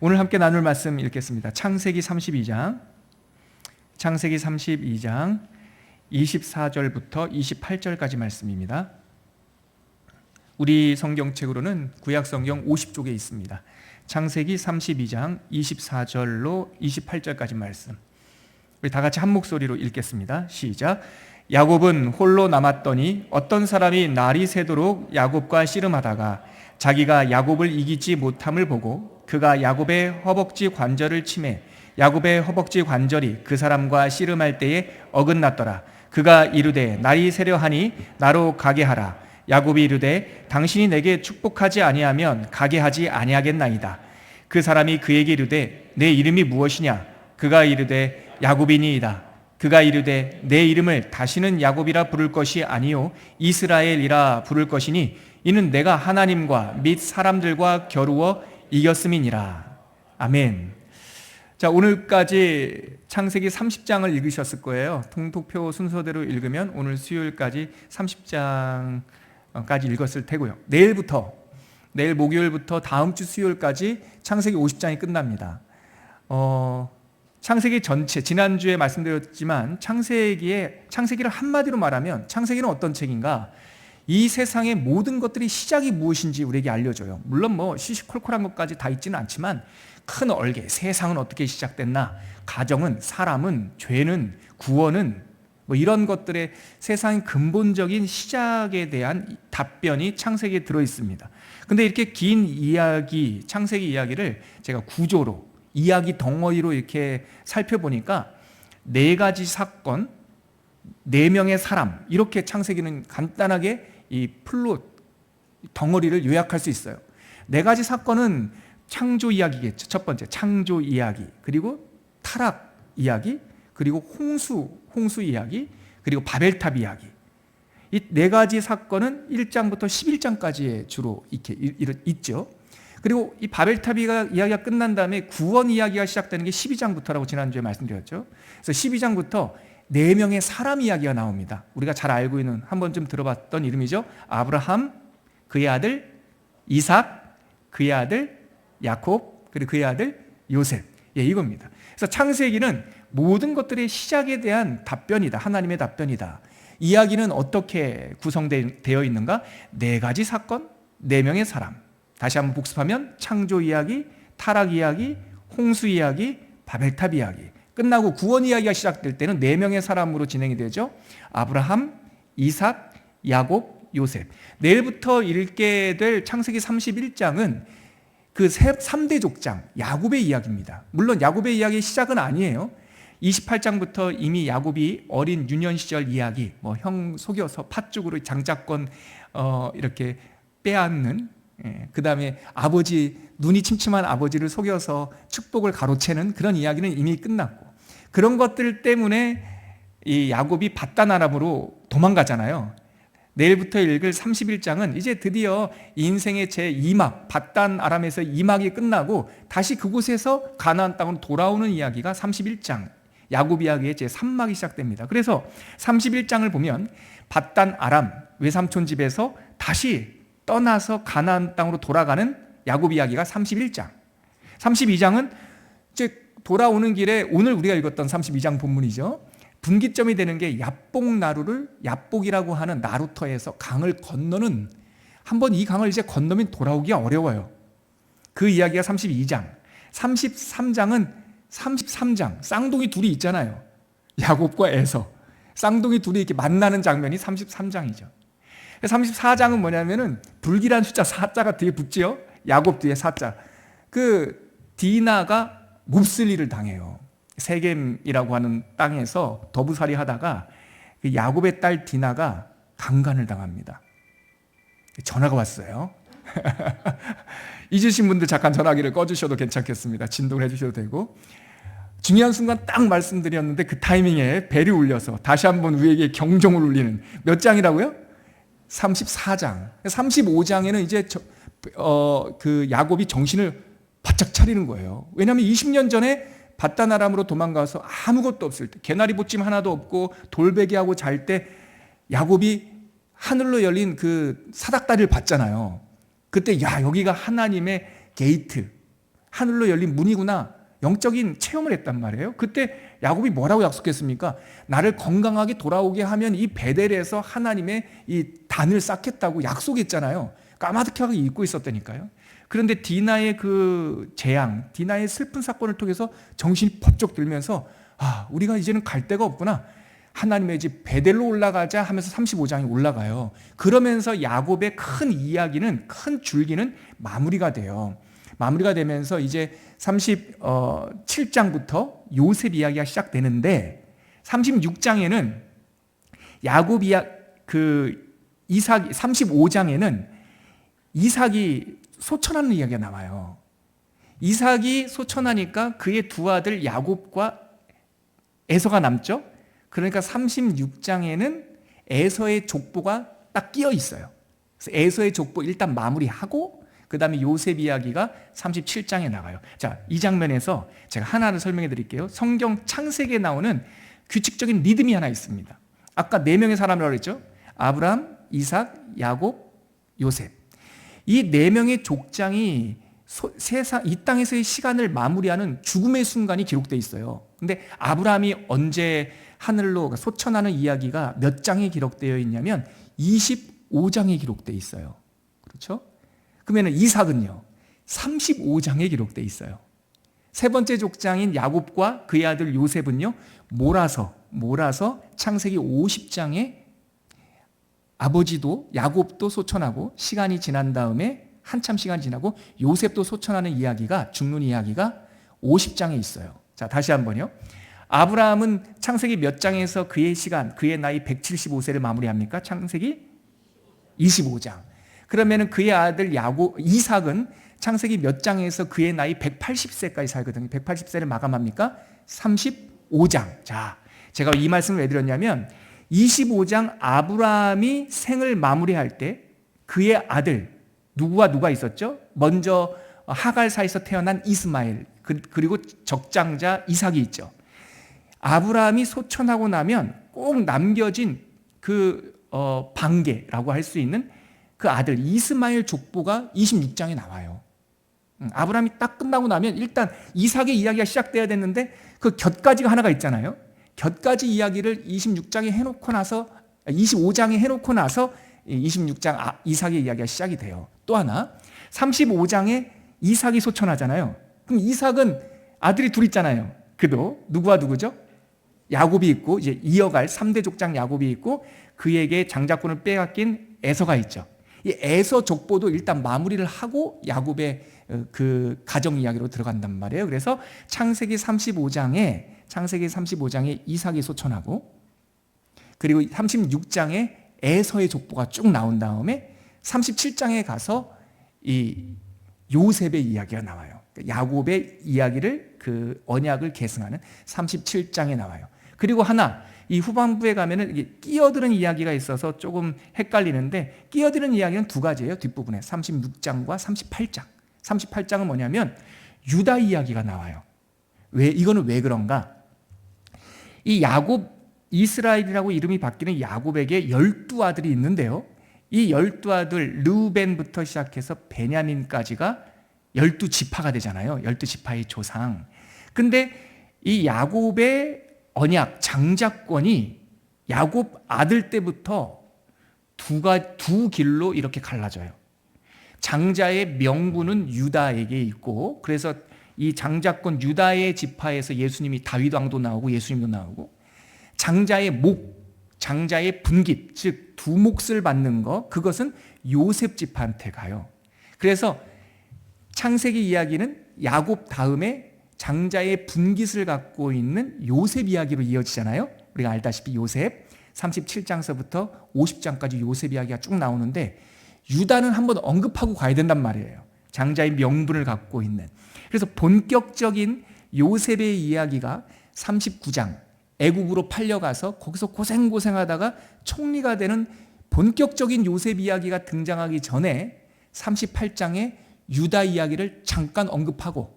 오늘 함께 나눌 말씀 읽겠습니다. 창세기 32장 24절부터 28절까지 말씀입니다. 우리 성경책으로는 구약성경 50쪽에 있습니다. 창세기 32장 24절로 28절까지 말씀, 우리 다 같이 한 목소리로 읽겠습니다. 시작. 야곱은 홀로 남았더니 어떤 사람이 날이 새도록 야곱과 씨름하다가 자기가 야곱을 이기지 못함을 보고 그가 야곱의 허벅지 관절을 치매 야곱의 허벅지 관절이 그 사람과 씨름할 때에 어긋났더라. 그가 이르되 날이 새려하니 나로 가게 하라. 야곱이 이르되 당신이 내게 축복하지 아니하면 가게 하지 아니하겠나이다. 그 사람이 그에게 이르되 내 이름이 무엇이냐? 그가 이르되 야곱이니이다. 그가 이르되 내 이름을 다시는 야곱이라 부를 것이 아니요 이스라엘이라 부를 것이니 이는 내가 하나님과 및 사람들과 겨루어 이겼음이니라. 아멘. 자, 오늘까지 창세기 30장을 읽으셨을 거예요. 통독표 순서대로 읽으면 오늘 수요일까지 30장까지 읽었을 테고요. 내일 목요일부터 다음 주 수요일까지 창세기 50장이 끝납니다. 창세기 전체, 지난주에 말씀드렸지만 창세기를 한마디로 말하면 창세기는 어떤 책인가? 이 세상의 모든 것들이 시작이 무엇인지 우리에게 알려줘요. 물론 시시콜콜한 것까지 다 있지는 않지만 큰 얼개, 세상은 어떻게 시작됐나, 가정은, 사람은, 죄는, 구원은, 이런 것들의 세상의 근본적인 시작에 대한 답변이 창세기에 들어있습니다. 근데 이렇게 긴 이야기, 창세기 이야기를 제가 구조로, 이야기 덩어리로 이렇게 살펴보니까 4가지 사건, 4명의 사람, 이렇게 창세기는 간단하게 이 플롯 덩어리를 요약할 수 있어요. 4가지 사건은 창조 이야기겠죠. 첫 번째 창조 이야기, 그리고 타락 이야기, 그리고 홍수 이야기, 그리고 바벨탑 이야기. 이 4가지 사건은 1장부터 11장까지에 주로 이렇게 있죠. 그리고 이 바벨탑 이야기가 끝난 다음에 구원 이야기가 시작되는 게 12장부터라고 지난주에 말씀드렸죠. 그래서 12장부터 4명의 사람 이야기가 나옵니다. 우리가 잘 알고 있는, 한 번쯤 들어봤던 이름이죠. 아브라함, 그의 아들 이삭, 그의 아들 야곱, 그리고 그의 아들 요셉. 이겁니다. 그래서 창세기는 모든 것들의 시작에 대한 답변이다. 하나님의 답변이다. 이야기는 어떻게 구성되어 있는가? 4가지 사건, 4명의 사람. 다시 한번 복습하면 창조 이야기, 타락 이야기, 홍수 이야기, 바벨탑 이야기. 끝나고 구원 이야기가 시작될 때는 4명의 사람으로 진행이 되죠. 아브라함, 이삭, 야곱, 요셉. 내일부터 읽게 될 창세기 31장은 그 3대 족장, 야곱의 이야기입니다. 물론 야곱의 이야기의 시작은 아니에요. 28장부터 이미 야곱이 어린 유년 시절 이야기, 형 속여서 팥죽으로 장자권 이렇게 빼앗는, 그 다음에 눈이 침침한 아버지를 속여서 축복을 가로채는 그런 이야기는 이미 끝났고, 그런 것들 때문에 이 야곱이 밧단 아람으로 도망가잖아요. 내일부터 읽을 31장은 이제 드디어 인생의 제2막, 밧단 아람에서 2막이 끝나고 다시 그곳에서 가나안 땅으로 돌아오는 이야기가 31장, 야곱 이야기의 제3막이 시작됩니다. 그래서 31장을 보면 밧단 아람 외삼촌 집에서 다시 떠나서 가나안 땅으로 돌아가는 야곱 이야기가 31장. 32장은 이제 돌아오는 길에 오늘 우리가 읽었던 32장 본문이죠. 분기점이 되는 게 야복나루를, 야복이라고 하는 나루터에서 강을 건너는, 한번 이 강을 이제 건너면 돌아오기가 어려워요. 그 이야기가 32장. 33장은 33장, 쌍둥이 둘이 있잖아요. 야곱과 에서. 쌍둥이 둘이 이렇게 만나는 장면이 33장이죠. 34장은 뭐냐면은 불길한 숫자 4자가 뒤에 붙지요. 야곱 뒤에 4자. 그 디나가 몹쓸리를 당해요. 세겜이라고 하는 땅에서 더부살이 하다가 그 야곱의 딸 디나가 강간을 당합니다. 전화가 왔어요. 잊으신 분들 잠깐 전화기를 꺼주셔도 괜찮겠습니다. 진동을 해주셔도 되고. 중요한 순간 딱 말씀드렸는데 그 타이밍에 벨이 울려서 다시 한번 우리에게 경종을 울리는, 몇 장이라고요? 34장. 35장에는 이제 그 야곱이 정신을 바짝 차리는 거예요. 왜냐하면 20년 전에 밧단 아람으로 도망가서 아무것도 없을 때, 개나리 보찜 하나도 없고 돌베개하고 잘 때 야곱이 하늘로 열린 그 사닥다리를 봤잖아요. 그때 여기가 하나님의 게이트, 하늘로 열린 문이구나. 영적인 체험을 했단 말이에요. 그때 야곱이 뭐라고 약속했습니까? 나를 건강하게 돌아오게 하면 이 베델에서 하나님의 이 단을 쌓겠다고 약속했잖아요. 까마득하게 잊고 있었다니까요. 그런데 디나의 그 재앙, 디나의 슬픈 사건을 통해서 정신이 번쩍 들면서 우리가 이제는 갈 데가 없구나. 하나님의 집 베델로 올라가자 하면서 35장이 올라가요. 그러면서 야곱의 큰 이야기는, 큰 줄기는 마무리가 돼요. 마무리가 되면서 이제 37장부터 요셉 이야기가 시작되는데 36장에는 야곱 이삭 35장에는 이삭이 소천하는 이야기가 나와요. 이삭이 소천하니까 그의 두 아들 야곱과 에서가 남죠. 그러니까 36장에는 에서의 족보가 딱 끼어 있어요. 그래서 에서의 족보 일단 마무리하고 그 다음에 요셉 이야기가 37장에 나가요. 자, 이 장면에서 제가 하나를 설명해 드릴게요. 성경 창세기에 나오는 규칙적인 리듬이 하나 있습니다. 아까 4명의 사람이라고 그랬죠. 아브라함, 이삭, 야곱, 요셉. 이 4명의 족장이 이 땅에서의 시간을 마무리하는 죽음의 순간이 기록되어 있어요. 근데 아브라함이 언제 하늘로 소천하는 이야기가 몇 장에 기록되어 있냐면 25장에 기록되어 있어요. 그렇죠? 그러면 이삭은요 35장에 기록되어 있어요. 세 번째 족장인 야곱과 그의 아들 요셉은요 몰아서 창세기 50장에 아버지도 야곱도 소천하고 시간이 지난 다음에 한참 시간이 지나고 요셉도 소천하는 이야기가, 죽는 이야기가 50장에 있어요. 자, 다시 한번요. 아브라함은 창세기 몇 장에서 그의 시간, 그의 나이 175세를 마무리합니까? 창세기 25장. 그러면 그의 아들 이삭은 창세기 몇 장에서 그의 나이 180세까지 살거든요. 180세를 마감합니까? 35장. 자, 제가 이 말씀을 왜 드렸냐면 25장 아브라함이 생을 마무리할 때 그의 아들 누가 있었죠? 먼저 하갈 사이에서 태어난 이스마엘 그리고 적장자 이삭이 있죠. 아브라함이 소천하고 나면 꼭 남겨진 그 반계라고 할 수 있는 그 아들 이스마엘 족보가 26장에 나와요. 아브라함이 딱 끝나고 나면 일단 이삭의 이야기가 시작돼야 됐는데 그 곁가지가 하나가 있잖아요. 곁가지 이야기를 26장에 해놓고 나서 25장에 해놓고 나서 26장 이삭의 이야기가 시작이 돼요. 또 하나 35장에 이삭이 소천하잖아요. 그럼 이삭은 아들이 둘 있잖아요. 그도 누구와 누구죠? 야곱이 있고 이제 이어갈 3대 족장 야곱이 있고 그에게 장자권을 빼앗긴 에서가 있죠. 이 에서 족보도 일단 마무리를 하고 야곱의 그 가정 이야기로 들어간단 말이에요. 그래서 창세기 35장에 이삭이 소천하고 그리고 36장에 에서의 족보가 쭉 나온 다음에 37장에 가서 이 요셉의 이야기가 나와요. 야곱의 이야기를 그 언약을 계승하는 37장에 나와요. 그리고 하나 이 후반부에 가면은 이게 끼어드는 이야기가 있어서 조금 헷갈리는데 끼어드는 이야기는 두 가지예요. 뒷부분에 36장과 38장. 38장은 뭐냐면 유다 이야기가 나와요. 이거는 왜 그런가? 이 야곱 이스라엘이라고 이름이 바뀌는 야곱에게 12아들이 있는데요. 이 12아들 르우벤부터 시작해서 베냐민까지가 12지파가 되잖아요. 12지파의 조상. 근데 이 야곱의 언약, 장자권이 야곱 아들 때부터 두 길로 이렇게 갈라져요. 장자의 명분은 유다에게 있고 그래서 이 장자권 유다의 지파에서 예수님이 다윗 왕도 나오고 예수님도 나오고 장자의 장자의 분깃, 즉 두 몫을 받는 거 그것은 요셉 지파한테 가요. 그래서 창세기 이야기는 야곱 다음에 장자의 분깃을 갖고 있는 요셉 이야기로 이어지잖아요. 우리가 알다시피 요셉 37장서부터 50장까지 요셉 이야기가 쭉 나오는데 유다는 한번 언급하고 가야 된단 말이에요. 장자의 명분을 갖고 있는. 그래서 본격적인 요셉의 이야기가 39장 애국으로 팔려가서 거기서 고생하다가 총리가 되는 본격적인 요셉 이야기가 등장하기 전에 38장에 유다 이야기를 잠깐 언급하고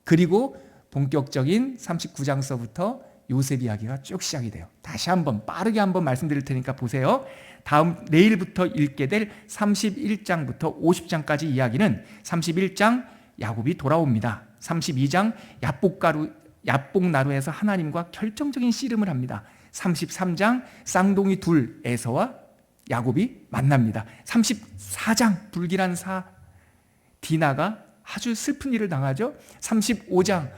그리고 본격적인 39장서부터 요셉 이야기가 쭉 시작이 돼요. 다시 한번 빠르게 한번 말씀드릴 테니까 보세요. 내일부터 읽게 될 31장부터 50장까지 이야기는 31장 야곱이 돌아옵니다. 32장 야복나루에서 하나님과 결정적인 씨름을 합니다. 33장 쌍둥이 둘 에서와 야곱이 만납니다. 34장 불길한 사 디나가 아주 슬픈 일을 당하죠. 35장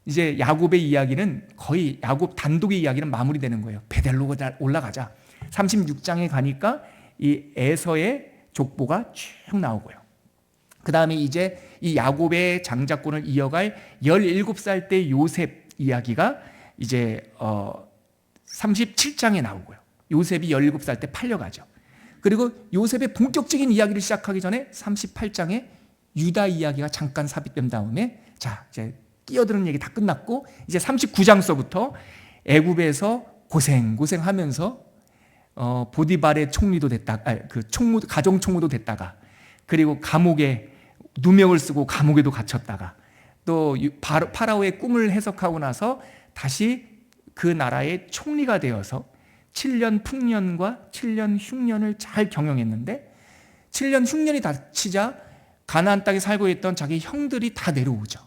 이제 야곱의 이야기는 거의 야곱 단독의 이야기는 마무리되는 거예요. 베델로 올라가자. 36장에 가니까 이 에서의 족보가 쭉 나오고요. 그 다음에 이제 이 야곱의 장자권을 이어갈 17살 때 요셉 이야기가 이제 37장에 나오고요. 요셉이 17살 때 팔려가죠. 그리고 요셉의 본격적인 이야기를 시작하기 전에 38장에 유다 이야기가 잠깐 삽입된 다음에 자 이제 끼어드는 얘기 다 끝났고 이제 39장서부터 애굽에서 고생하면서 보디발의 총리도 가정 총무도 됐다가 그리고 감옥에 누명을 쓰고 감옥에도 갇혔다가 또 파라오의 꿈을 해석하고 나서 다시 그 나라의 총리가 되어서 7년 풍년과 7년 흉년을 잘 경영했는데 7년 흉년이 닥치자 가나안 땅에 살고 있던 자기 형들이 다 내려오죠.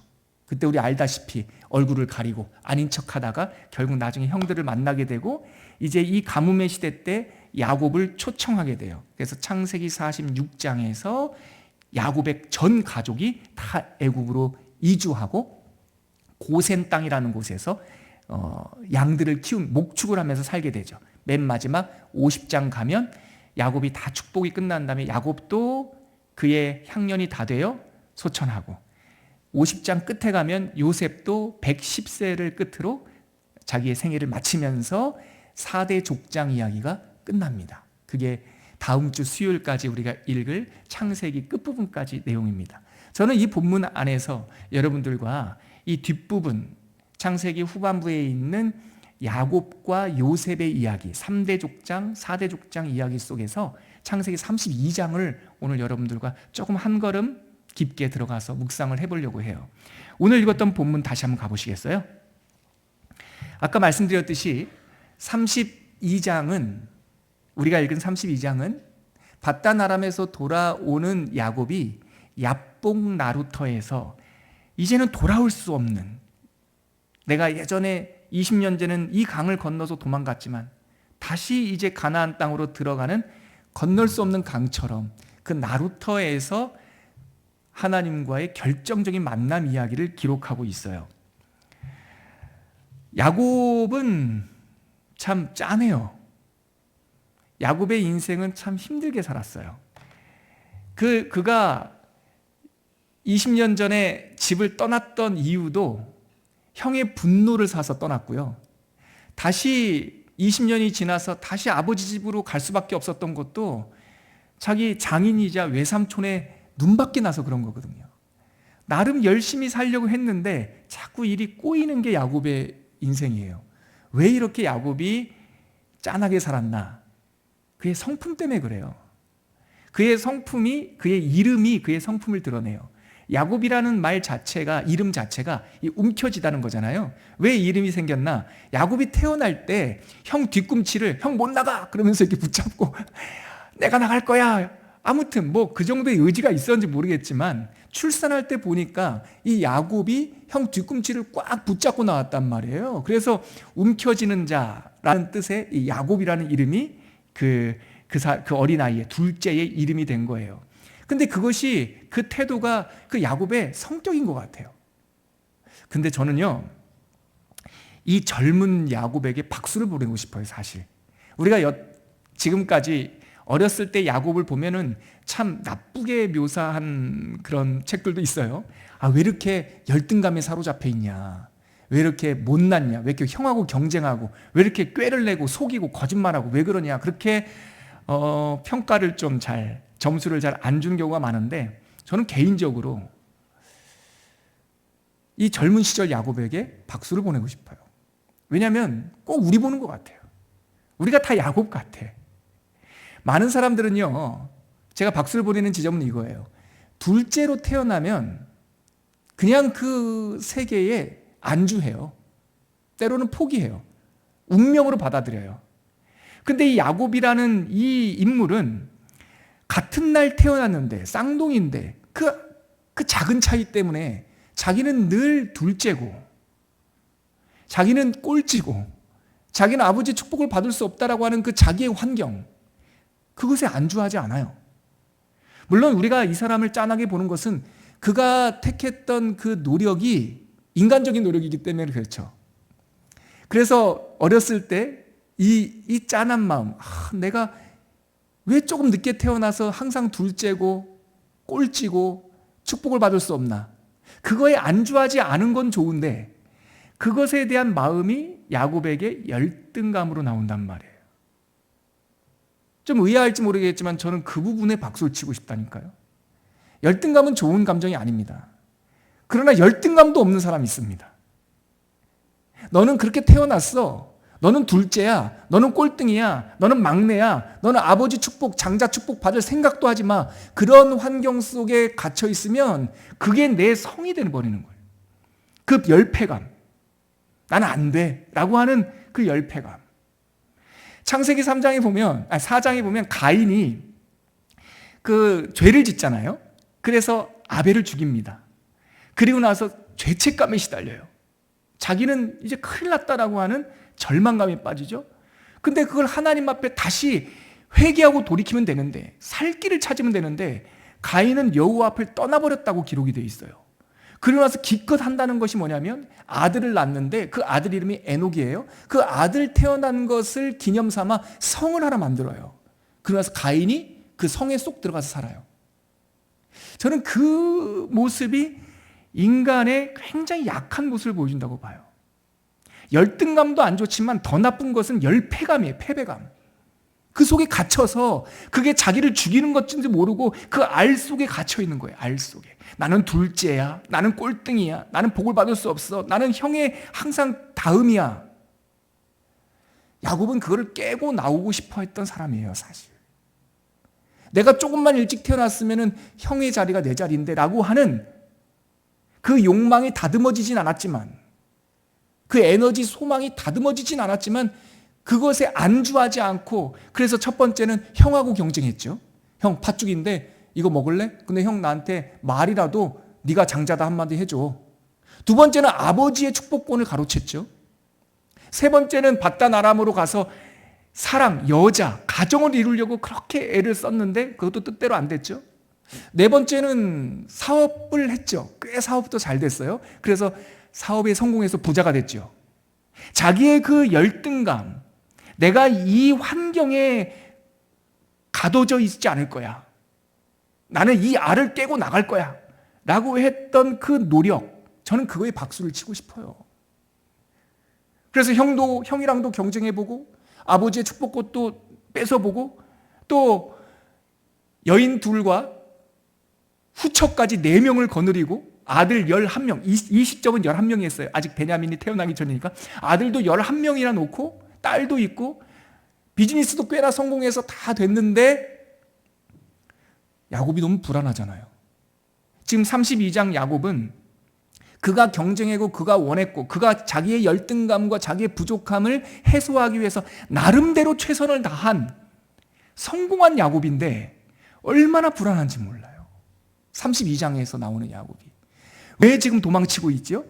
그때 우리 알다시피 얼굴을 가리고 아닌 척하다가 결국 나중에 형들을 만나게 되고 이제 이 가뭄의 시대 때 야곱을 초청하게 돼요. 그래서 창세기 46장에서 야곱의 전 가족이 다 애굽으로 이주하고 고센 땅이라는 곳에서 양들을 목축을 하면서 살게 되죠. 맨 마지막 50장 가면 야곱이 다 축복이 끝난 다음에 야곱도 그의 향년이 다 되어 소천하고 50장 끝에 가면 요셉도 110세를 끝으로 자기의 생애를 마치면서 4대 족장 이야기가 끝납니다. 그게 다음 주 수요일까지 우리가 읽을 창세기 끝부분까지 내용입니다. 저는 이 본문 안에서 여러분들과 이 뒷부분 창세기 후반부에 있는 야곱과 요셉의 이야기 3대 족장, 4대 족장 이야기 속에서 창세기 32장을 오늘 여러분들과 조금 한 걸음 깊게 들어가서 묵상을 해보려고 해요. 오늘 읽었던 본문 다시 한번 가보시겠어요? 아까 말씀드렸듯이 32장은 우리가 읽은 32장은 바단 아람에서 돌아오는 야곱이 야복 나루터에서 이제는 돌아올 수 없는 내가 예전에 20년 전에는 이 강을 건너서 도망갔지만 다시 이제 가나안 땅으로 들어가는 건널 수 없는 강처럼 그 나루터에서 하나님과의 결정적인 만남 이야기를 기록하고 있어요. 야곱은 참 짠해요. 야곱의 인생은 참 힘들게 살았어요. 그가 20년 전에 집을 떠났던 이유도 형의 분노를 사서 떠났고요. 다시 20년이 지나서 다시 아버지 집으로 갈 수밖에 없었던 것도 자기 장인이자 외삼촌의 눈밖에 나서 그런 거거든요. 나름 열심히 살려고 했는데 자꾸 일이 꼬이는 게 야곱의 인생이에요. 왜 이렇게 야곱이 짠하게 살았나? 그의 성품 때문에 그래요. 그의 성품이, 그의 이름이 그의 성품을 드러내요. 야곱이라는 말 자체가, 이름 자체가 움켜쥐다는 거잖아요. 왜 이름이 생겼나? 야곱이 태어날 때 형 뒤꿈치를 형 못 나가! 그러면서 이렇게 붙잡고 내가 나갈 거야. 아무튼 뭐 그 정도의 의지가 있었는지 모르겠지만 출산할 때 보니까 이 야곱이 형 뒤꿈치를 꽉 붙잡고 나왔단 말이에요. 그래서 움켜쥐는 자라는 뜻의 이 야곱이라는 이름이 그 어린아이의 둘째의 이름이 된 거예요. 근데 그것이 그 태도가 그 야곱의 성격인 것 같아요. 근데 저는요, 이 젊은 야곱에게 박수를 보내고 싶어요, 사실. 우리가 지금까지 어렸을 때 야곱을 보면은 참 나쁘게 묘사한 그런 책들도 있어요. 아, 왜 이렇게 열등감에 사로잡혀 있냐? 왜 이렇게 못났냐? 왜 이렇게 형하고 경쟁하고? 왜 이렇게 꾀를 내고 속이고 거짓말하고 왜 그러냐? 그렇게 평가를 좀 점수를 잘 안 주는 경우가 많은데 저는 개인적으로 이 젊은 시절 야곱에게 박수를 보내고 싶어요. 왜냐하면 꼭 우리 보는 것 같아요. 우리가 다 야곱 같아. 많은 사람들은요, 제가 박수를 보내는 지점은 이거예요. 둘째로 태어나면 그냥 그 세계에 안주해요. 때로는 포기해요. 운명으로 받아들여요. 근데 이 야곱이라는 이 인물은 같은 날 태어났는데 쌍둥이인데 그 작은 차이 때문에 자기는 늘 둘째고, 자기는 꼴찌고, 자기는 아버지의 축복을 받을 수 없다라고 하는 그 자기의 환경, 그것에 안주하지 않아요. 물론 우리가 이 사람을 짠하게 보는 것은 그가 택했던 그 노력이 인간적인 노력이기 때문에 그렇죠. 그래서 어렸을 때 이 짠한 마음, 내가 왜 조금 늦게 태어나서 항상 둘째고 꼴찌고 축복을 받을 수 없나? 그거에 안주하지 않은 건 좋은데 그것에 대한 마음이 야곱에게 열등감으로 나온단 말이에요. 좀 의아할지 모르겠지만 저는 그 부분에 박수를 치고 싶다니까요. 열등감은 좋은 감정이 아닙니다. 그러나 열등감도 없는 사람이 있습니다. 너는 그렇게 태어났어. 너는 둘째야. 너는 꼴등이야. 너는 막내야. 너는 아버지 축복, 장자 축복 받을 생각도 하지 마. 그런 환경 속에 갇혀 있으면 그게 내 성이 되어버리는 거예요. 그 열패감. 나는 안 돼. 라고 하는 그 열패감. 창세기 4장에 보면 가인이 그 죄를 짓잖아요. 그래서 아벨을 죽입니다. 그리고 나서 죄책감에 시달려요. 자기는 이제 큰일 났다라고 하는 절망감에 빠지죠. 근데 그걸 하나님 앞에 다시 회개하고 돌이키면 되는데, 살 길을 찾으면 되는데 가인은 여호와 앞을 떠나버렸다고 기록이 되어 있어요. 그러고 나서 기껏 한다는 것이 뭐냐면 아들을 낳는데 그 아들 이름이 에녹이에요. 그 아들 태어난 것을 기념 삼아 성을 하나 만들어요. 그러고 나서 가인이 그 성에 쏙 들어가서 살아요. 저는 그 모습이 인간의 굉장히 약한 모습을 보여준다고 봐요. 열등감도 안 좋지만 더 나쁜 것은 열패감이에요. 패배감. 그 속에 갇혀서 그게 자기를 죽이는 것인지 모르고 그 알 속에 갇혀 있는 거예요. 알 속에. 나는 둘째야. 나는 꼴등이야. 나는 복을 받을 수 없어. 나는 형의 항상 다음이야. 야곱은 그거를 깨고 나오고 싶어 했던 사람이에요, 사실. 내가 조금만 일찍 태어났으면 형의 자리가 내 자리인데 라고 하는 그 욕망이 다듬어지진 않았지만, 그 에너지 소망이 다듬어지진 않았지만 그것에 안주하지 않고, 그래서 첫 번째는 형하고 경쟁했죠. 형 팥죽인데 이거 먹을래? 근데 형 나한테 말이라도 네가 장자다 한마디 해줘. 두 번째는 아버지의 축복권을 가로챘죠. 세 번째는 바단 아람으로 가서 사랑, 여자, 가정을 이루려고 그렇게 애를 썼는데 그것도 뜻대로 안 됐죠. 네 번째는 사업을 했죠. 꽤 사업도 잘 됐어요. 그래서 사업에 성공해서 부자가 됐죠. 자기의 그 열등감, 내가 이 환경에 가둬져 있지 않을 거야. 나는 이 알을 깨고 나갈 거야. 라고 했던 그 노력, 저는 그거에 박수를 치고 싶어요. 그래서 형이랑도 경쟁해보고, 아버지의 축복꽃도 뺏어보고, 또 여인 둘과 후처까지 4명을 거느리고, 아들 11명, 이 시점은 11명이 했어요. 아직 베냐민이 태어나기 전이니까. 아들도 11명이나 놓고, 딸도 있고, 비즈니스도 꽤나 성공해서 다 됐는데, 야곱이 너무 불안하잖아요. 지금 32장 야곱은 그가 경쟁하고 그가 원했고 그가 자기의 열등감과 자기의 부족함을 해소하기 위해서 나름대로 최선을 다한 성공한 야곱인데 얼마나 불안한지 몰라요. 32장에서 나오는 야곱이. 왜 지금 도망치고 있죠?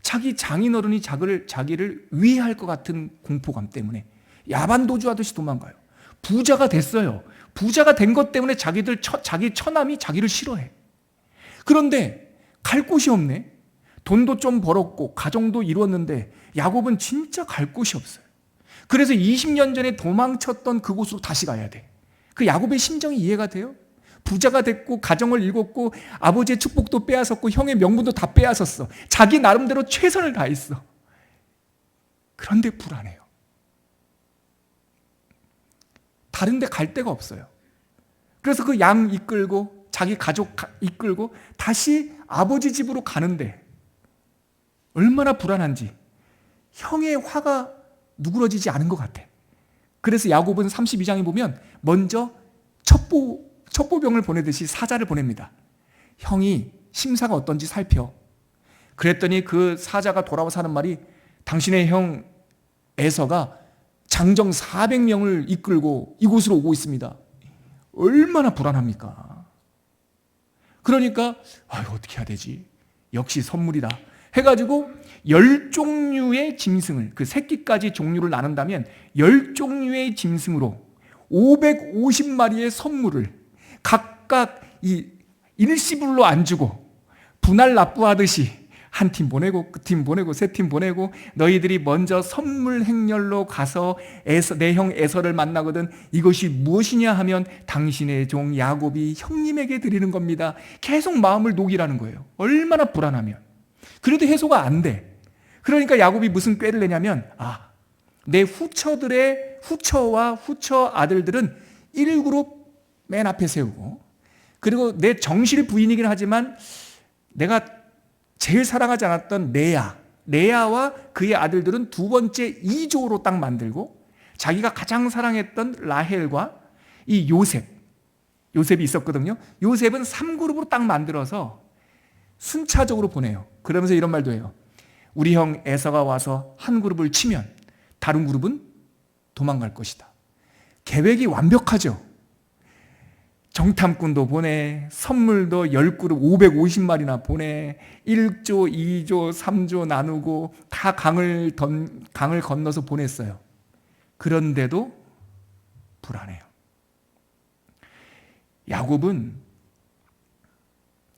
자기 장인어른이 자기를 위해할 것 같은 공포감 때문에 야반도주하듯이 도망가요. 부자가 됐어요. 부자가 된 것 때문에 자기 처남이 자기를 싫어해. 그런데 갈 곳이 없네. 돈도 좀 벌었고 가정도 이루었는데 야곱은 진짜 갈 곳이 없어요. 그래서 20년 전에 도망쳤던 그곳으로 다시 가야 돼. 그 야곱의 심정이 이해가 돼요? 부자가 됐고 가정을 이뤘고 아버지의 축복도 빼앗았고 형의 명분도 다 빼앗았어. 자기 나름대로 최선을 다했어. 그런데 불안해요. 다른 데 갈 데가 없어요. 그래서 그 양 이끌고 자기 가족 이끌고 다시 아버지 집으로 가는데 얼마나 불안한지 형의 화가 누그러지지 않은 것 같아. 그래서 야곱은 32장에 보면 먼저 첩보병을 보내듯이 사자를 보냅니다. 형이 심사가 어떤지 살펴. 그랬더니 그 사자가 돌아와서 하는 말이 당신의 형 에서가 장정 400명을 이끌고 이곳으로 오고 있습니다. 얼마나 불안합니까? 그러니까 이거 어떻게 해야 되지? 역시 선물이다 해가지고 10종류의 짐승을, 그 새끼까지 종류를 나눈다면 10종류의 짐승으로 550마리의 선물을 각각 이 일시불로 안 주고 분할 납부하듯이 한 팀 보내고 그 팀 보내고 세 팀 보내고, 너희들이 먼저 선물 행렬로 가서 내 형 에서를 만나거든. 이것이 무엇이냐 하면 당신의 종 야곱이 형님에게 드리는 겁니다. 계속 마음을 녹이라는 거예요. 얼마나 불안하면. 그래도 해소가 안 돼. 그러니까 야곱이 무슨 꾀를 내냐면, 내 후처와 후처 아들들은 1그룹 맨 앞에 세우고, 그리고 내 정실 부인이긴 하지만 내가 제일 사랑하지 않았던 레아와 그의 아들들은 두 번째 2조로 딱 만들고, 자기가 가장 사랑했던 라헬과 이 요셉이 있었거든요. 요셉은 3그룹으로 딱 만들어서 순차적으로 보내요. 그러면서 이런 말도 해요. 우리 형 에서가 와서 한 그룹을 치면 다른 그룹은 도망갈 것이다. 계획이 완벽하죠. 정탐꾼도 보내, 선물도 10그룹 550마리나 보내, 1조, 2조, 3조 나누고 다 강을 건너서 보냈어요. 그런데도 불안해요. 야곱은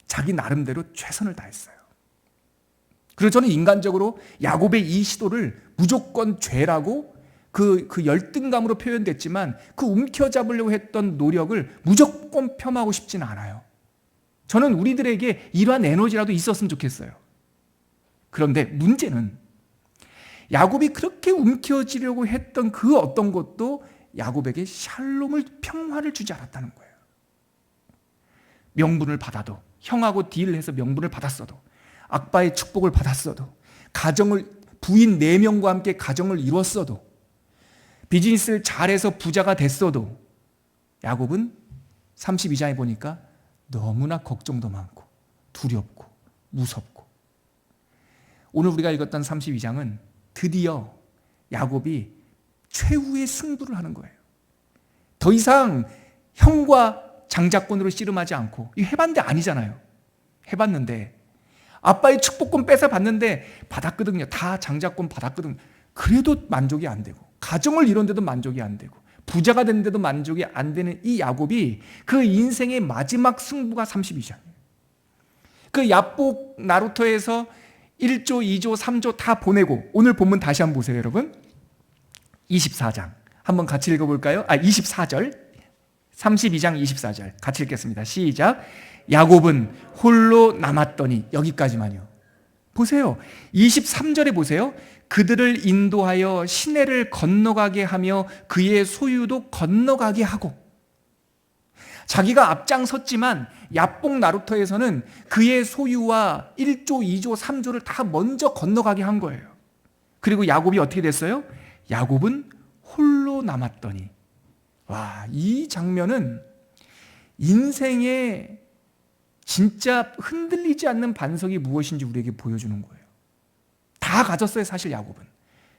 자기 나름대로 최선을 다했어요. 그래서 저는 인간적으로 야곱의 이 시도를 무조건 죄라고 그 열등감으로 표현됐지만, 그 움켜잡으려고 했던 노력을 무조건 폄하하고 싶지는 않아요. 저는 우리들에게 이러한 에너지라도 있었으면 좋겠어요. 그런데 문제는 야곱이 그렇게 움켜쥐려고 했던 그 어떤 것도 야곱에게 샬롬을, 평화를 주지 않았다는 거예요. 명분을 받아도, 형하고 딜을 해서 명분을 받았어도, 아빠의 축복을 받았어도, 부인 4명과 함께 가정을 이뤘어도, 비즈니스를 잘해서 부자가 됐어도, 야곱은 32장에 보니까 너무나 걱정도 많고 두렵고 무섭고. 오늘 우리가 읽었던 32장은 드디어 야곱이 최후의 승부를 하는 거예요. 더 이상 형과 장자권으로 씨름하지 않고, 이거 해봤는데 아니잖아요. 해봤는데 아빠의 축복권 뺏어봤는데 받았거든요. 다 장자권 받았거든요. 그래도 만족이 안 되고, 가정을 이룬데도 만족이 안 되고, 부자가 됐는데도 만족이 안 되는 이 야곱이 그 인생의 마지막 승부가 32장이에요. 그 야복 나루토에서 1조, 2조, 3조 다 보내고, 오늘 본문 다시 한번 보세요, 여러분. 24장 한번 같이 읽어볼까요? 24절, 32장 24절 같이 읽겠습니다. 시작. 야곱은 홀로 남았더니, 여기까지만요. 보세요. 23절에 보세요. 그들을 인도하여 시내를 건너가게 하며 그의 소유도 건너가게 하고. 자기가 앞장섰지만 야복 나루토에서는 그의 소유와 1조, 2조, 3조를 다 먼저 건너가게 한 거예요. 그리고 야곱이 어떻게 됐어요? 야곱은 홀로 남았더니. 와, 이 장면은 인생의 진짜 흔들리지 않는 반석이 무엇인지 우리에게 보여주는 거예요. 다 가졌어요, 사실 야곱은.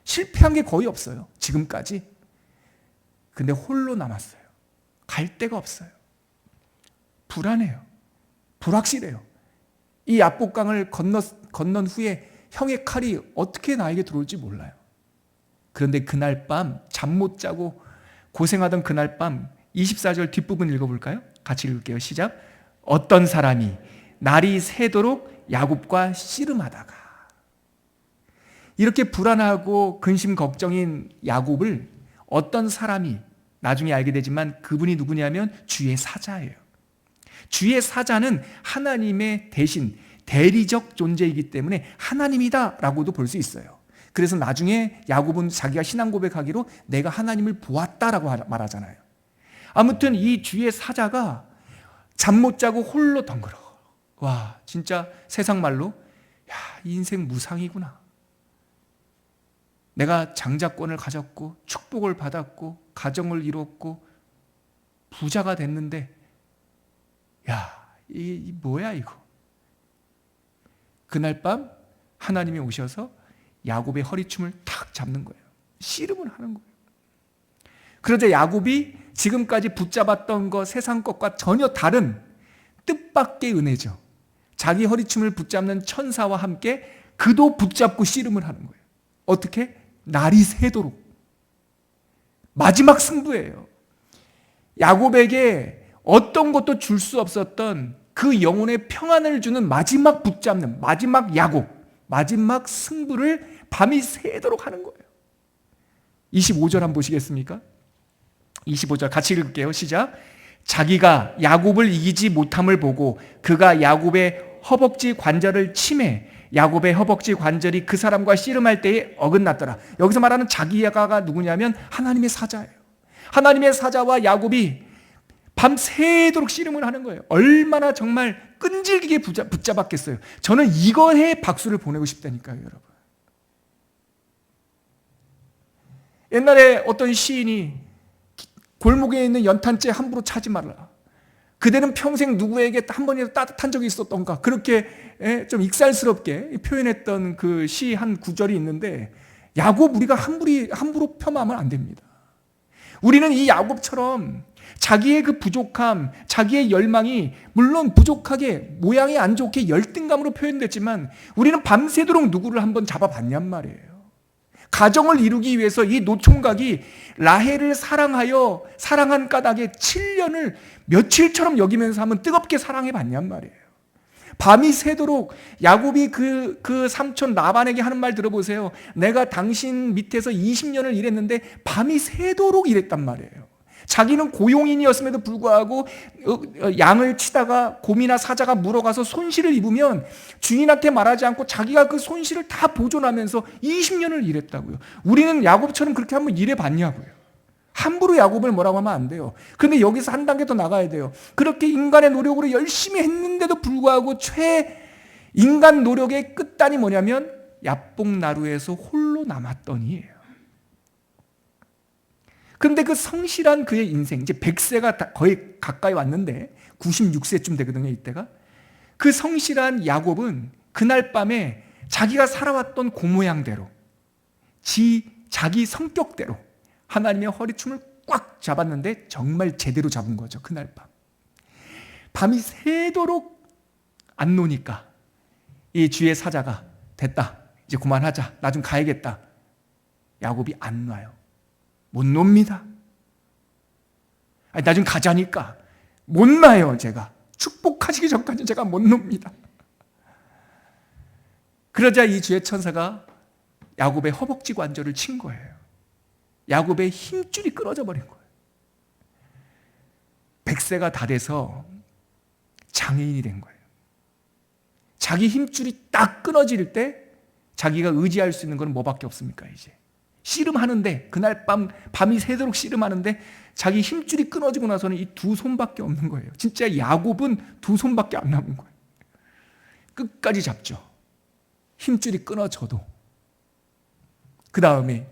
실패한 게 거의 없어요, 지금까지. 근데 홀로 남았어요. 갈 데가 없어요. 불안해요. 불확실해요. 이 야복강을 건넌 후에 형의 칼이 어떻게 나에게 들어올지 몰라요. 그런데 그날 밤 잠 못 자고 고생하던 그날 밤 24절 뒷부분 읽어볼까요? 같이 읽을게요. 시작. 어떤 사람이 날이 새도록 야곱과 씨름하다가. 이렇게 불안하고 근심 걱정인 야곱을 어떤 사람이, 나중에 알게 되지만 그분이 누구냐면 주의 사자예요. 주의 사자는 하나님의 대신 대리적 존재이기 때문에 하나님이다라고도 볼 수 있어요. 그래서 나중에 야곱은 자기가 신앙 고백하기로 내가 하나님을 보았다라고 말하잖아요. 아무튼 이 주의 사자가 잠 못 자고 홀로 덩그러. 와, 진짜 세상 말로 야, 인생 무상이구나. 내가 장자권을 가졌고 축복을 받았고 가정을 이뤘고 부자가 됐는데, 야, 이 뭐야 이거. 그날 밤 하나님이 오셔서 야곱의 허리춤을 탁 잡는 거예요. 씨름을 하는 거예요. 그러자 야곱이 지금까지 붙잡았던 것, 세상 것과 전혀 다른 뜻밖의 은혜죠. 자기 허리춤을 붙잡는 천사와 함께 그도 붙잡고 씨름을 하는 거예요. 어떻게? 날이 새도록. 마지막 승부예요. 야곱에게 어떤 것도 줄 수 없었던 그 영혼의 평안을 주는 마지막 붙잡는, 마지막 야곱, 마지막 승부를 밤이 새도록 하는 거예요. 25절 한번 보시겠습니까? 25절 같이 읽을게요. 시작. 자기가 야곱을 이기지 못함을 보고 그가 야곱의 허벅지 관절을 치매 야곱의 허벅지 관절이 그 사람과 씨름할 때에 어긋났더라. 여기서 말하는 자기가 누구냐면 하나님의 사자예요. 하나님의 사자와 야곱이 밤새도록 씨름을 하는 거예요. 얼마나 정말 끈질기게 붙잡았겠어요. 저는 이거에 박수를 보내고 싶다니까요, 여러분. 옛날에 어떤 시인이 골목에 있는 연탄재 함부로 차지 말라. 그대는 평생 누구에게 한 번이라도 따뜻한 적이 있었던가. 그렇게 좀 익살스럽게 표현했던 그 시 한 구절이 있는데, 야곱 우리가 함부로 폄하하면 안 됩니다. 우리는 이 야곱처럼 자기의 그 부족함, 자기의 열망이 물론 부족하게 모양이 안 좋게 열등감으로 표현됐지만 우리는 밤새도록 누구를 한번 잡아봤냔 말이에요. 가정을 이루기 위해서 이 노총각이 라헬을 사랑한 까닭에 7년을 며칠처럼 여기면서 한번 뜨겁게 사랑해 봤냔 말이에요. 밤이 새도록 야곱이 그 삼촌 라반에게 하는 말 들어보세요. 내가 당신 밑에서 20년을 일했는데 밤이 새도록 일했단 말이에요. 자기는 고용인이었음에도 불구하고 양을 치다가 곰이나 사자가 물어가서 손실을 입으면 주인한테 말하지 않고 자기가 그 손실을 다 보존하면서 20년을 일했다고요. 우리는 야곱처럼 그렇게 한번 일해봤냐고요. 함부로 야곱을 뭐라고 하면 안 돼요. 그런데 여기서 한 단계 더 나가야 돼요. 그렇게 인간의 노력으로 열심히 했는데도 불구하고 인간 노력의 끝단이 뭐냐면 야복나루에서 홀로 남았더니예요. 그런데 그 성실한 그의 인생, 이제 100세가 거의 가까이 왔는데 96세쯤 되거든요, 이때가. 그 성실한 야곱은 그날 밤에 자기가 살아왔던 그 모양대로, 자기 성격대로 하나님의 허리춤을 꽉 잡았는데 정말 제대로 잡은 거죠, 그날 밤. 밤이 새도록 안 노니까 이 주의 사자가 됐다, 이제 그만하자, 나 좀 가야겠다. 야곱이 안 놔요. 못 놉니다. 나 좀 가자니까. 못 놔요, 제가. 축복하시기 전까지 제가 못 놉니다. 그러자 이 주의 천사가 야곱의 허벅지 관절을 친 거예요. 야곱의 힘줄이 끊어져 버린 거예요. 100세가 다 돼서 장애인이 된 거예요. 자기 힘줄이 딱 끊어질 때 자기가 의지할 수 있는 건 뭐밖에 없습니까, 이제. 씨름하는데, 그날 밤이 새도록 씨름하는데 자기 힘줄이 끊어지고 나서는 이 두 손밖에 없는 거예요. 진짜 야곱은 두 손밖에 안 남은 거예요. 끝까지 잡죠. 힘줄이 끊어져도. 그 다음에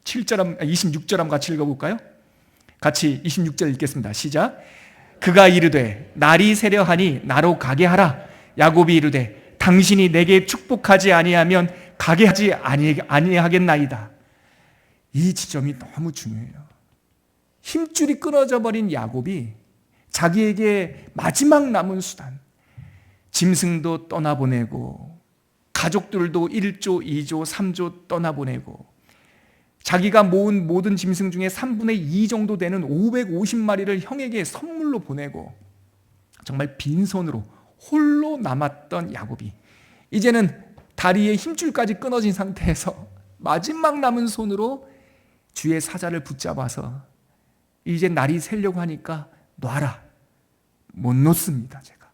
26절 한번 같이 읽어볼까요? 같이 26절 읽겠습니다. 시작. 그가 이르되 날이 새려하니 나로 가게 하라. 야곱이 이르되 당신이 내게 축복하지 아니하면 가게 하지 아니하겠나이다. 이 지점이 너무 중요해요. 힘줄이 끊어져 버린 야곱이 자기에게 마지막 남은 수단, 짐승도 떠나보내고 가족들도 1조, 2조, 3조 떠나보내고 자기가 모은 모든 짐승 중에 3분의 2 정도 되는 550마리를 형에게 선물로 보내고 정말 빈손으로 홀로 남았던 야곱이 이제는 다리에 힘줄까지 끊어진 상태에서 마지막 남은 손으로 주의 사자를 붙잡아서 이제 날이 새려고 하니까 놔라. 못 놓습니다, 제가.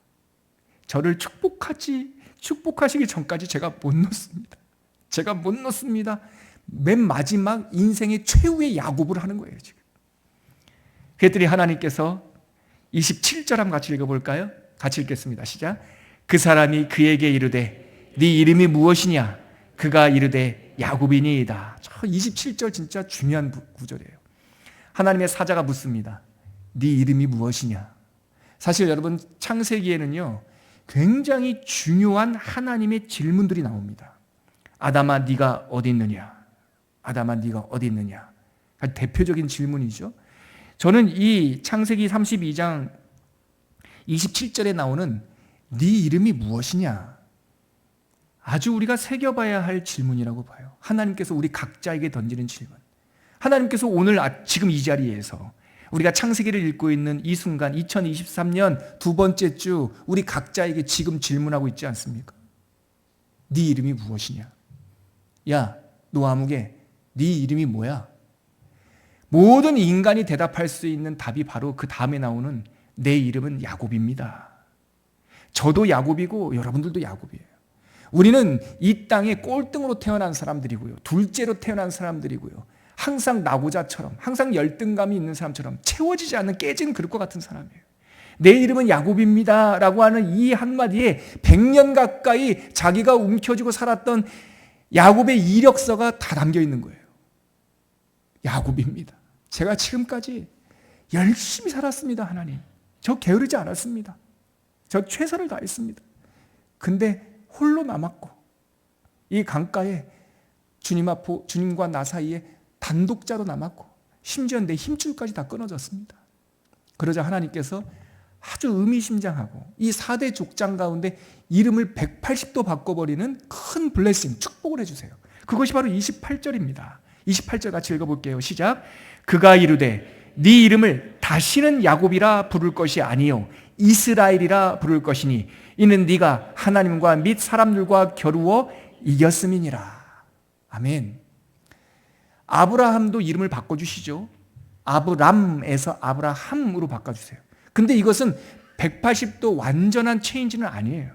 저를 축복하시기 전까지 제가 못 놓습니다. 제가 못 놓습니다. 맨 마지막 인생의 최후의 야곱을 하는 거예요, 지금. 그랬더니 하나님께서 27절 한번 같이 읽어볼까요? 같이 읽겠습니다. 시작. 그 사람이 그에게 이르되 네 이름이 무엇이냐? 그가 이르되 야곱이니이다. 27절 진짜 중요한 구절이에요. 하나님의 사자가 묻습니다. 네 이름이 무엇이냐? 사실 여러분 창세기에는요 굉장히 중요한 하나님의 질문들이 나옵니다. 아담아 네가 어디 있느냐? 아담아 네가 어디 있느냐? 대표적인 질문이죠. 저는 이 창세기 32장 27절에 나오는 네 이름이 무엇이냐? 아주 우리가 새겨봐야 할 질문이라고 봐요. 하나님께서 우리 각자에게 던지는 질문. 하나님께서 오늘 지금 이 자리에서 우리가 창세기를 읽고 있는 이 순간 2023년 두 번째 주 우리 각자에게 지금 질문하고 있지 않습니까? 네 이름이 무엇이냐? 야, 너 아무개, 네 이름이 뭐야? 모든 인간이 대답할 수 있는 답이 바로 그 다음에 나오는 내 이름은 야곱입니다. 저도 야곱이고 여러분들도 야곱이에요. 우리는 이 땅에 꼴등으로 태어난 사람들이고요. 둘째로 태어난 사람들이고요. 항상 나고자처럼, 항상 열등감이 있는 사람처럼 채워지지 않는 깨진 그릇과 같은 사람이에요. 내 이름은 야곱입니다 라고 하는 이 한마디에 100년 가까이 자기가 움켜쥐고 살았던 야곱의 이력서가 다 담겨 있는 거예요. 야곱입니다. 제가 지금까지 열심히 살았습니다, 하나님. 저 게으르지 않았습니다. 저 최선을 다했습니다. 근데 홀로 남았고 이 강가에 주님과 나 사이에 단독자로 남았고 심지어 내 힘줄까지 다 끊어졌습니다. 그러자 하나님께서 아주 의미심장하고 이 4대 족장 가운데 이름을 180도 바꿔버리는 큰 블레싱, 축복을 해주세요. 그것이 바로 28절입니다. 28절 같이 읽어볼게요. 시작. 그가 이르되 네 이름을 다시는 야곱이라 부를 것이 아니요 이스라엘이라 부를 것이니 이는 네가 하나님과 및 사람들과 겨루어 이겼음이니라. 아멘. 아브라함도 이름을 바꿔주시죠. 아브람에서 아브라함으로 바꿔주세요. 근데 이것은 180도 완전한 체인지는 아니에요.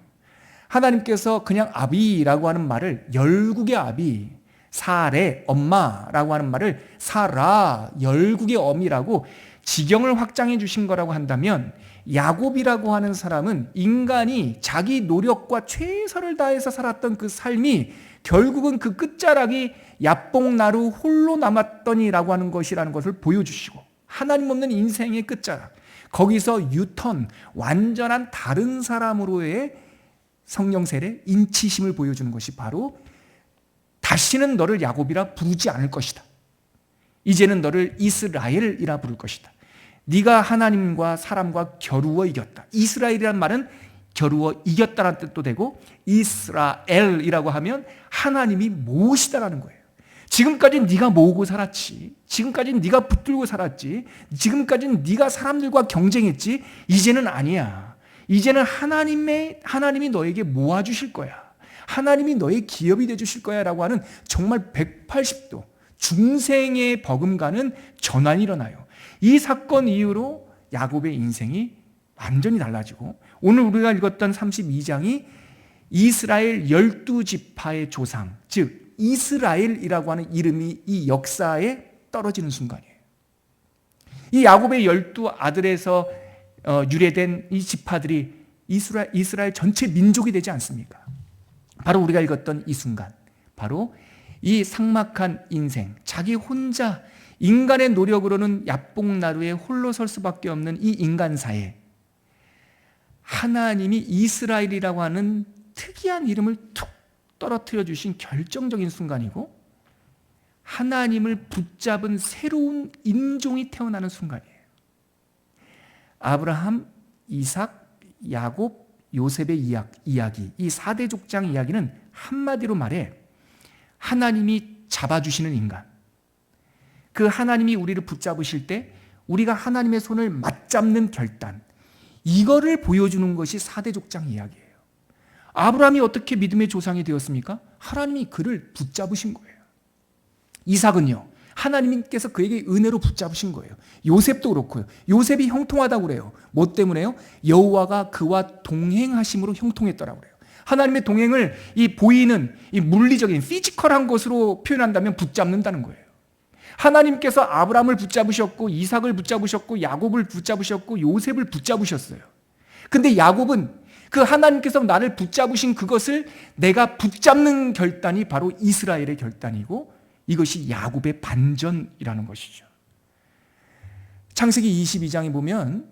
하나님께서 그냥 아비라고 하는 말을 열국의 아비, 사레, 엄마라고 하는 말을 사라, 열국의 어미라고 지경을 확장해 주신 거라고 한다면 야곱이라고 하는 사람은 인간이 자기 노력과 최선을 다해서 살았던 그 삶이 결국은 그 끝자락이 야뽕나루 홀로 남았더니라고 하는 것이라는 것을 보여주시고 하나님 없는 인생의 끝자락, 거기서 유턴, 완전한 다른 사람으로의 성령 세례, 인치심을 보여주는 것이 바로 다시는 너를 야곱이라 부르지 않을 것이다. 이제는 너를 이스라엘이라 부를 것이다. 네가 하나님과 사람과 겨루어 이겼다. 이스라엘이란 말은 겨루어 이겼다는 뜻도 되고 이스라엘이라고 하면 하나님이 모으시다라는 거예요. 지금까지 네가 모으고 살았지. 지금까지 네가 붙들고 살았지. 지금까지 네가 사람들과 경쟁했지. 이제는 아니야. 이제는 하나님이 너에게 모아주실 거야. 하나님이 너의 기업이 되주실 거야 라고 하는 정말 180도 중생에 버금가는 전환이 일어나요. 이 사건 이후로 야곱의 인생이 완전히 달라지고 오늘 우리가 읽었던 32장이 이스라엘 12지파의 조상, 즉 이스라엘이라고 하는 이름이 이 역사에 떨어지는 순간이에요. 이 야곱의 12아들에서 유래된 이 지파들이 이스라엘 전체 민족이 되지 않습니까? 바로 우리가 읽었던 이 순간, 바로 이 삭막한 인생, 자기 혼자 인간의 노력으로는 야뽕나루에 홀로 설 수밖에 없는 이 인간사에 하나님이 이스라엘이라고 하는 특이한 이름을 툭 떨어뜨려 주신 결정적인 순간이고 하나님을 붙잡은 새로운 인종이 태어나는 순간이에요. 아브라함, 이삭, 야곱, 요셉의 이야기, 이 4대 족장 이야기는 한마디로 말해 하나님이 잡아주시는 인간, 그 하나님이 우리를 붙잡으실 때 우리가 하나님의 손을 맞잡는 결단, 이거를 보여주는 것이 4대 족장 이야기예요. 아브라함이 어떻게 믿음의 조상이 되었습니까? 하나님이 그를 붙잡으신 거예요. 이삭은요, 하나님께서 그에게 은혜로 붙잡으신 거예요. 요셉도 그렇고요. 요셉이 형통하다고 그래요. 뭐 때문에요? 여호와가 그와 동행하심으로 형통했더라고 그래요. 하나님의 동행을 이 보이는 이 물리적인 피지컬한 것으로 표현한다면 붙잡는다는 거예요. 하나님께서 아브라함을 붙잡으셨고 이삭을 붙잡으셨고 야곱을 붙잡으셨고 요셉을 붙잡으셨어요. 근데 야곱은 그 하나님께서 나를 붙잡으신 그것을 내가 붙잡는 결단이 바로 이스라엘의 결단이고 이것이 야곱의 반전이라는 것이죠. 창세기 22장에 보면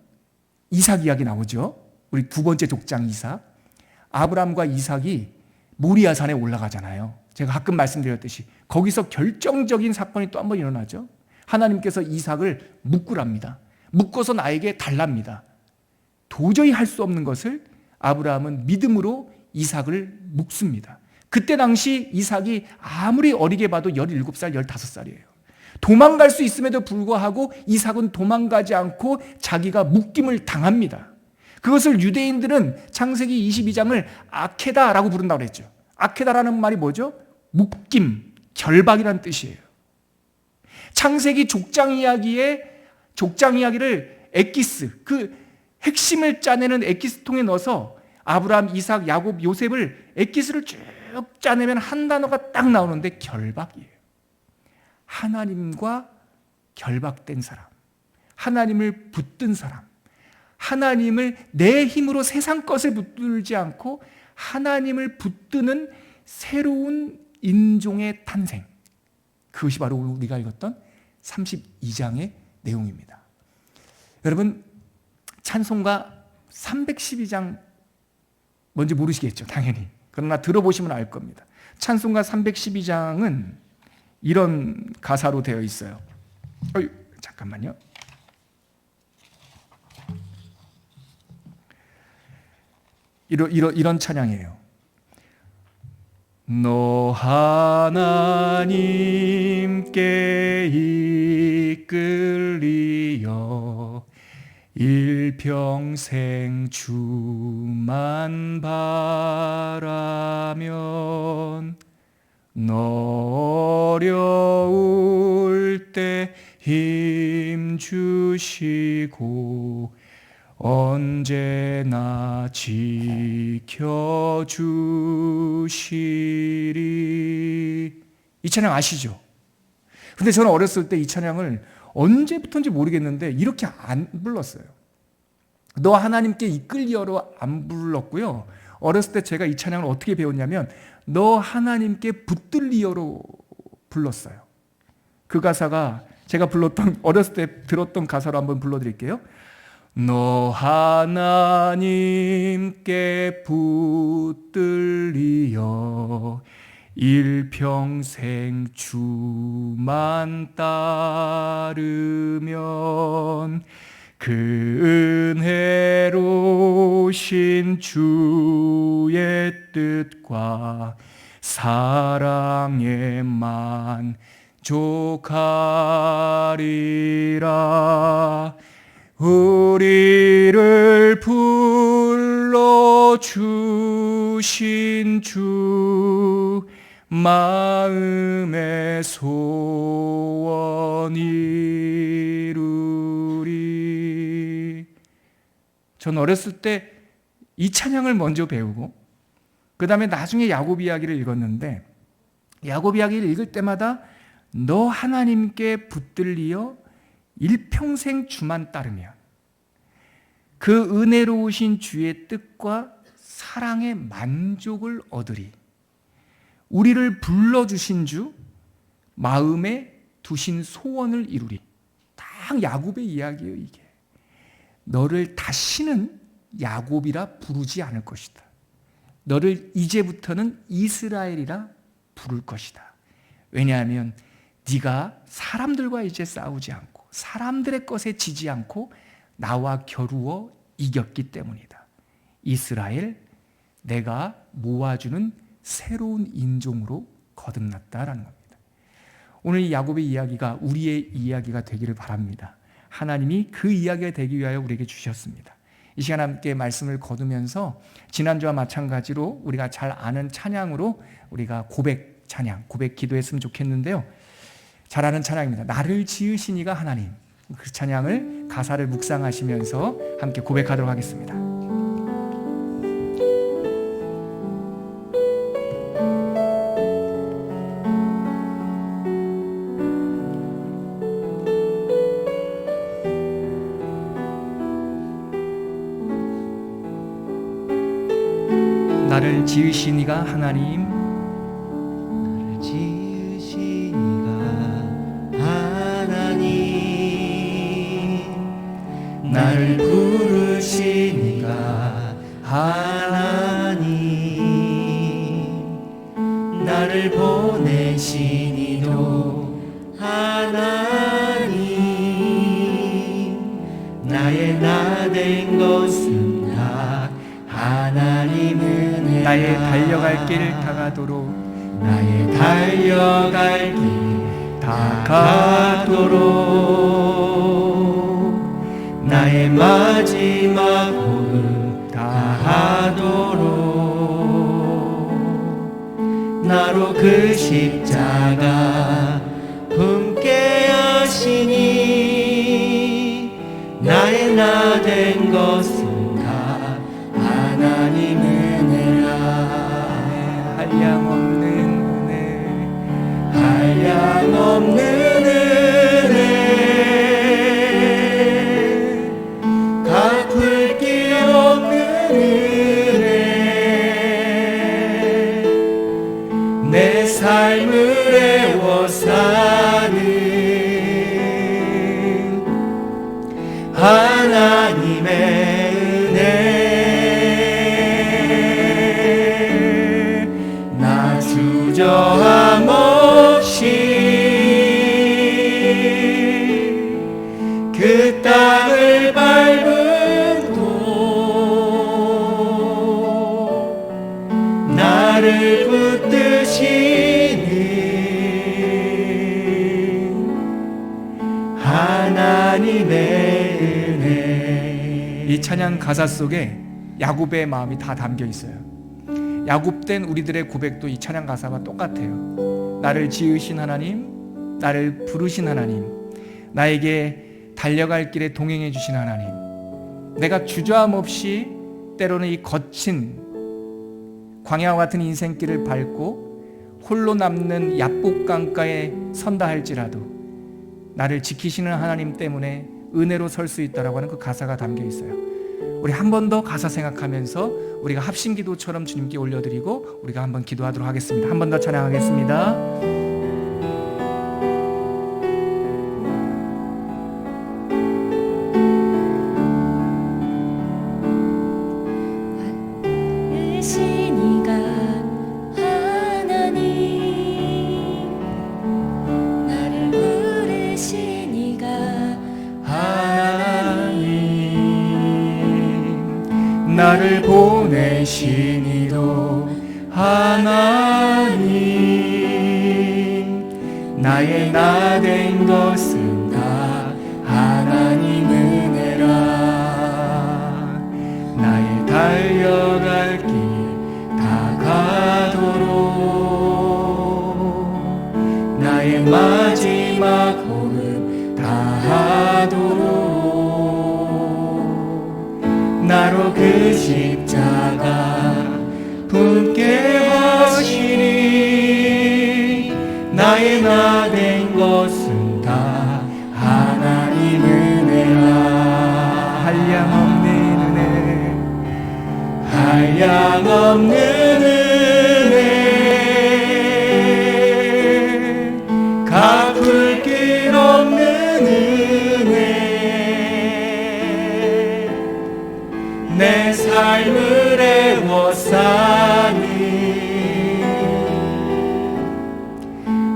이삭 이야기 나오죠. 우리 두 번째 족장 이삭. 아브라함과 이삭이 모리아산에 올라가잖아요. 제가 가끔 말씀드렸듯이 거기서 결정적인 사건이 또 한 번 일어나죠. 하나님께서 이삭을 묶으랍니다. 묶어서 나에게 달랍니다. 도저히 할 수 없는 것을 아브라함은 믿음으로 이삭을 묶습니다. 그때 당시 이삭이 아무리 어리게 봐도 17살, 15살이에요. 도망갈 수 있음에도 불구하고 이삭은 도망가지 않고 자기가 묶임을 당합니다. 그것을 유대인들은 창세기 22장을 아케다라고 부른다고 그랬죠. 아케다라는 말이 뭐죠? 묶임, 결박이라는 뜻이에요. 창세기 족장 이야기를 엑기스, 그 핵심을 짜내는 엑기스통에 넣어서 아브라함, 이삭, 야곱, 요셉을 엑기스를 쭉 짜내면 한 단어가 딱 나오는데 결박이에요. 하나님과 결박된 사람, 하나님을 붙든 사람, 하나님을 내 힘으로 세상 것을 붙들지 않고 하나님을 붙드는 새로운 인종의 탄생. 그것이 바로 우리가 읽었던 32장의 내용입니다. 여러분, 찬송가 312장 뭔지 모르시겠죠, 당연히. 그러나 들어보시면 알 겁니다. 찬송가 312장은 이런 가사로 되어 있어요. 잠깐만요. 이런 찬양이에요. 너 하나님께 이끌리어 일평생 주만 바라면 너 어려울 때 힘 주시고 언제나 지켜주시리. 이 찬양 아시죠? 근데 저는 어렸을 때 이 찬양을 언제부터인지 모르겠는데 이렇게 안 불렀어요. 너 하나님께 이끌리어로 안 불렀고요. 어렸을 때 제가 이 찬양을 어떻게 배웠냐면 너 하나님께 붙들리어로 불렀어요. 그 가사가 제가 어렸을 때 들었던 가사로 한번 불러드릴게요. 너 하나님께 붙들리어 일평생 주만 따르면 그 은혜로우신 주의 뜻과 사랑에 만족하리라. 우리를 불러주신 주 마음의 소원 이루리. 전 어렸을 때 이 찬양을 먼저 배우고 그 다음에 나중에 야곱 이야기를 읽었는데 야곱 이야기를 읽을 때마다 너 하나님께 붙들리어 일평생 주만 따르면 그 은혜로우신 주의 뜻과 사랑의 만족을 얻으리. 우리를 불러주신 주 마음에 두신 소원을 이루리. 딱 야곱의 이야기예요. 이게 너를 다시는 야곱이라 부르지 않을 것이다. 너를 이제부터는 이스라엘이라 부를 것이다. 왜냐하면 네가 사람들과 이제 싸우지 않고 사람들의 것에 지지 않고 나와 겨루어 이겼기 때문이다. 이스라엘, 내가 모아주는 새로운 인종으로 거듭났다라는 겁니다. 오늘 이 야곱의 이야기가 우리의 이야기가 되기를 바랍니다. 하나님이 그 이야기가 되기 위하여 우리에게 주셨습니다. 이 시간 함께 말씀을 거두면서 지난주와 마찬가지로 우리가 잘 아는 찬양으로 우리가 고백 찬양, 고백 기도했으면 좋겠는데요. 잘 아는 찬양입니다. 나를 지으신 이가 하나님. 그 찬양을 가사를 묵상하시면서 함께 고백하도록 하겠습니다. 나를 지으신 이가 하나님, 나를 지으신 이가 하나님, 나를 부르신 이가 하나님, 나를 보내신 이도 하나님, 나의 나 된 것은 다 하나님 은혜라. 나의 달려갈 길 다가도록 나의 달려갈 길 다가도록 나의 마지막 호흡 다하도록 나로 그 십자가 품게 하시니 나의 나 된 것은 다 하나님 은혜라. 한량없는 은혜 한량없는 은혜 갚을 길 없는 은혜 내 삶을 애워 사는 하나님의 은혜 나 주저함 없이 그 땅을 밟은 도 나를 붙드시는 하나님의 은혜. 이 찬양 가사 속에 야곱의 마음이 다 담겨 있어요. 야곱된 우리들의 고백도 이 찬양 가사와 똑같아요. 나를 지으신 하나님, 나를 부르신 하나님, 나에게 달려갈 길에 동행해 주신 하나님, 내가 주저함 없이 때로는 이 거친 광야와 같은 인생길을 밟고 홀로 남는 야복강가에 선다 할지라도 나를 지키시는 하나님 때문에 은혜로 설 수 있다라고 하는 그 가사가 담겨 있어요. 우리 한 번 더 가사 생각하면서 우리가 합심기도처럼 주님께 올려드리고 우리가 한번 기도하도록 하겠습니다. 한 번 더 찬양하겠습니다. 나를 보내신 이도 하나님 나의 나 된 것은 다 하나님 은혜라 나의 달려갈 길 다가도록 나의 마지막 호흡 다하도록 나로 그 십자가 품게 하시니 나의 나 된 것은 다 하나님 은혜라 한량없는 은혜 한량없는 은혜 갚을 길 없는 은혜 내 삶을 애워 사는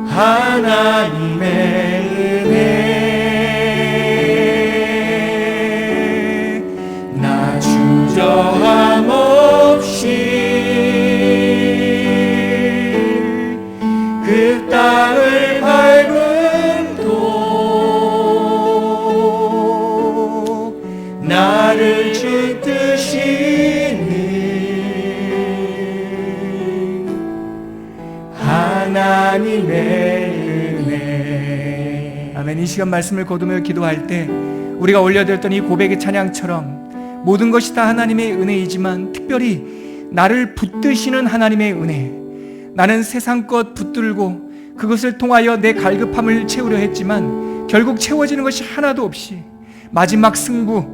하나님의 은혜 나 주저함 없이 그 땅을 밟은 도 나를 붙드시는 하나님의 은혜. 아멘. 이 시간 말씀을 거두며 기도할 때 우리가 올려드렸던 이 고백의 찬양처럼 모든 것이 다 하나님의 은혜이지만 특별히 나를 붙드시는 하나님의 은혜, 나는 세상 것 붙들고 그것을 통하여 내 갈급함을 채우려 했지만 결국 채워지는 것이 하나도 없이 마지막 승부,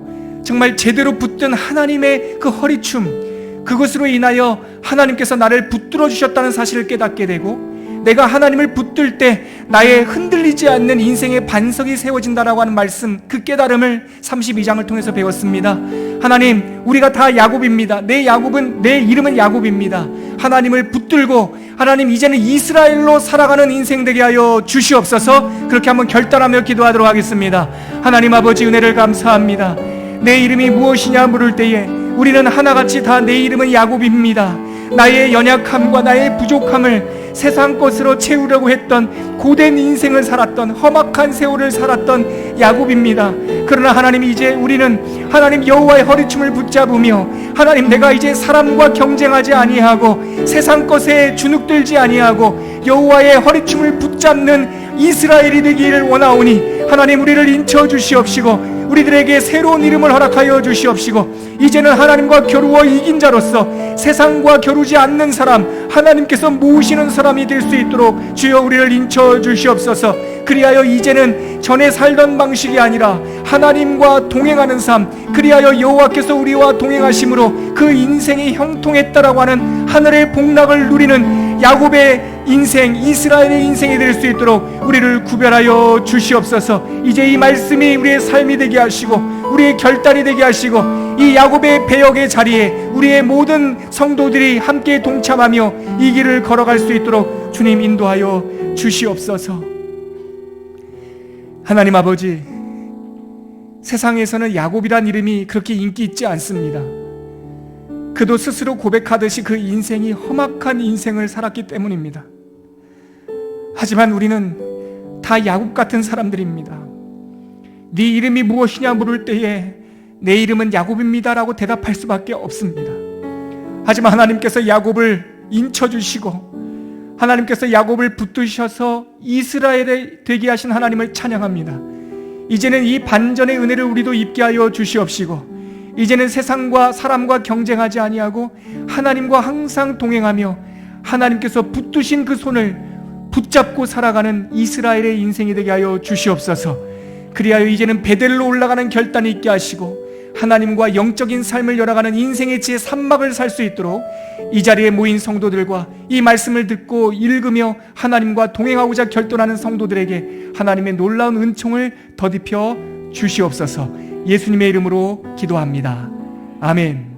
정말 제대로 붙든 하나님의 그 허리춤, 그것으로 인하여 하나님께서 나를 붙들어 주셨다는 사실을 깨닫게 되고 내가 하나님을 붙들 때 나의 흔들리지 않는 인생의 반석이 세워진다라고 하는 말씀, 그 깨달음을 32장을 통해서 배웠습니다. 하나님, 우리가 다 야곱입니다. 내 이름은 야곱입니다. 하나님을 붙들고 하나님 이제는 이스라엘로 살아가는 인생 되게 하여 주시옵소서. 그렇게 한번 결단하며 기도하도록 하겠습니다. 하나님 아버지, 은혜를 감사합니다. 내 이름이 무엇이냐 물을 때에 우리는 하나같이 다 내 이름은 야곱입니다. 나의 연약함과 나의 부족함을 세상 것으로 채우려고 했던 고된 인생을 살았던 험악한 세월을 살았던 야곱입니다. 그러나 하나님, 이제 우리는 하나님 여호와의 허리춤을 붙잡으며 하나님, 내가 이제 사람과 경쟁하지 아니하고 세상 것에 주눅들지 아니하고 여호와의 허리춤을 붙잡는 이스라엘이 되기를 원하오니 하나님, 우리를 인쳐 주시옵시고 우리들에게 새로운 이름을 허락하여 주시옵시고 이제는 하나님과 겨루어 이긴 자로서 세상과 겨루지 않는 사람, 하나님께서 모으시는 사람이 될 수 있도록 주여 우리를 인쳐 주시옵소서. 그리하여 이제는 전에 살던 방식이 아니라 하나님과 동행하는 삶, 그리하여 여호와께서 우리와 동행하심으로 그 인생이 형통했다라고 하는 하늘의 복락을 누리는 야곱의 인생, 이스라엘의 인생이 될 수 있도록 우리를 구별하여 주시옵소서. 이제 이 말씀이 우리의 삶이 되게 하시고 우리의 결단이 되게 하시고 이 야곱의 배역의 자리에 우리의 모든 성도들이 함께 동참하며 이 길을 걸어갈 수 있도록 주님 인도하여 주시옵소서. 하나님 아버지, 세상에서는 야곱이란 이름이 그렇게 인기 있지 않습니다. 그도 스스로 고백하듯이 그 인생이 험악한 인생을 살았기 때문입니다. 하지만 우리는 다 야곱 같은 사람들입니다. 네 이름이 무엇이냐 물을 때에 내 이름은 야곱입니다 라고 대답할 수밖에 없습니다. 하지만 하나님께서 야곱을 인쳐주시고 하나님께서 야곱을 붙드셔서 이스라엘에 되게 하신 하나님을 찬양합니다. 이제는 이 반전의 은혜를 우리도 입게 하여 주시옵시고 이제는 세상과 사람과 경쟁하지 아니하고 하나님과 항상 동행하며 하나님께서 붙드신 그 손을 붙잡고 살아가는 이스라엘의 인생이 되게 하여 주시옵소서. 그리하여 이제는 베델로 올라가는 결단이 있게 하시고 하나님과 영적인 삶을 열어가는 인생의 제3막을 살 수 있도록 이 자리에 모인 성도들과 이 말씀을 듣고 읽으며 하나님과 동행하고자 결단하는 성도들에게 하나님의 놀라운 은총을 더딥혀 주시옵소서. 예수님의 이름으로 기도합니다. 아멘.